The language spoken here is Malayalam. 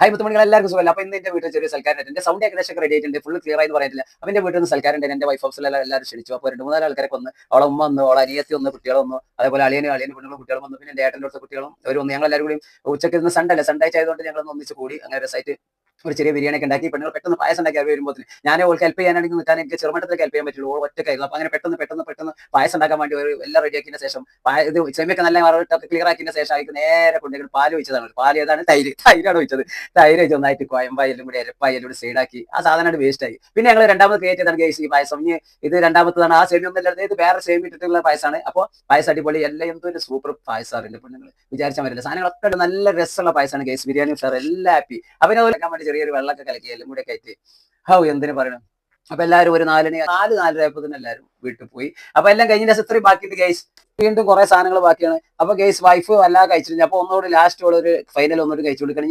ഹായ് മുത്തുമണികൾ എല്ലാവർക്കും സുഖമല്ല. അപ്പോൾ ഇന്ന് എന്റെ വീട്ടിൽ ചെറിയ സൽക്കാരം. എന്റെ സൗണ്ട് ഏകദേശം റെഡി ആയിട്ടുണ്ട്, ഫുൾ ക്ലിയർ ആയി പറയില്ല. അപ്പോൾ എന്റെ വീട്ടിൽ നിന്ന് സൽക്കാരം ഉണ്ട്. എന്റെ വൈഫ് ഹൗസിലെല്ലാം എല്ലാവരും ക്ഷണിച്ചു. അപ്പോൾ 2-3 ആൾക്കാരൊക്കെ വന്ന്, അവളെ ഉമ്മ വന്നു, അവളെ അനിയത്തി വന്നു, കുട്ടികൾ വന്നു, അതേപോലെ അളിയനും പെണ്ണുങ്ങളും കുട്ടികളും വന്നു, പിന്നെ എന്റെ ഏട്ടൻ്റെ അടുത്ത കുട്ടികളും അവർ വന്നു. ഞങ്ങൾ എല്ലാവരും കൂടി ഉച്ചയ്ക്ക് ഇന്ന് സൺഡേ അല്ലേ, സൺഡേ ആയതുകൊണ്ട് ഞങ്ങൾ ഒന്ന് ഒന്നിച്ച് കൂടി അങ്ങനെ രസമായിട്ട് ഒരു ചെറിയ ബിരിയാണി ഒക്കെ ഉണ്ടാക്കി. പെണ്ണുങ്ങൾ പെട്ടെന്ന് പായസം ഉണ്ടാക്കി അവർ വരുമ്പോൾ ഞാൻ ഓൾക്ക് ഹെൽപ്പ് ചെയ്യാനാണെങ്കിൽ നിൽക്കാൻ എനിക്ക് ചെറുമട്ടത്തിലേക്ക് ഹെൽപ്പ് ചെയ്യാൻ പറ്റുള്ളൂ. ഓൾ ഒറ്റക്കായിരുന്നു. അപ്പോൾ അങ്ങനെ പെട്ടെന്ന് പായസം ഉണ്ടാക്കാൻ വേണ്ടി ഒരു എല്ലാം റെഡിയാക്കിയതിന് ശേഷം ഇത് സെമിയൊക്കെ നല്ല വറവിട്ടൊക്കെ ക്ലിയർ ആക്കിയതിന് ശേഷം അതിന് നേരെ കൊണ്ടുപോയി പാല് ഒഴിച്ചതാണ്. പാല് ഏതാണ്? തൈരാണ് ഒഴിച്ചത്. തൈര് വെച്ച് ഒന്നായിട്ട് കോയമ്പായാലും കൂടി അരപ്പായാലും കൂടി സൈഡാക്കി ആ സാധനമായിട്ട് വേസ്റ്റ് ആയി. പിന്നെ ഞങ്ങൾ രണ്ടാമത് ക്രിയേറ്റ് ചെയ്താണ് ഗൈസ് ഈ പായസം. ഇനി ഇത് രണ്ടാമത്തതാണ്. ആ സെമി ഒന്നും ഇല്ലാതെ ഇത് വേറെ സെമി ഇട്ടിട്ടുള്ള പായസമാണ്. അപ്പോൾ പായസം അടിപൊളി, എല്ലാം എന്തൊരു സൂപ്പർ പായസമാണ്. പെണ്ണുങ്ങൾ വിചാരിച്ചാൽ വരില്ല. സാധനങ്ങളൊക്കെ നല്ല രസമുള്ള പായസമാണ് ഗൈസ്. ബിരിയാണി സാർ എല്ലാം ഹാപ്പി. അവനെ വെക്കാൻ വേണ്ടി ചെറിയൊരു വെള്ളമൊക്കെ കലക്കി എല്ലാം കൂടെ കയറ്റി ഹൗ എന്തിനു പറയണം. അപ്പൊ എല്ലാവരും ഒരു 4-4:30 തന്നെ എല്ലാവരും വീട്ടിൽ പോയി. അപ്പൊ എല്ലാം കഴിഞ്ഞ ദിവസം ഇത്രയും ബാക്കിയിട്ട് ഗൈസ് വീണ്ടും കുറെ സാധനങ്ങൾ ബാക്കിയാണ്. അപ്പൊ ഗൈസ് വൈഫ് വല്ലാതെ കഴിച്ചിട്ടില്ല. അപ്പൊ ഒന്നുകൂടി ലാസ്റ്റ് ഒരു ഫൈനൽ ഒന്നുകൂടി കഴിച്ചു കൊടുക്കണം.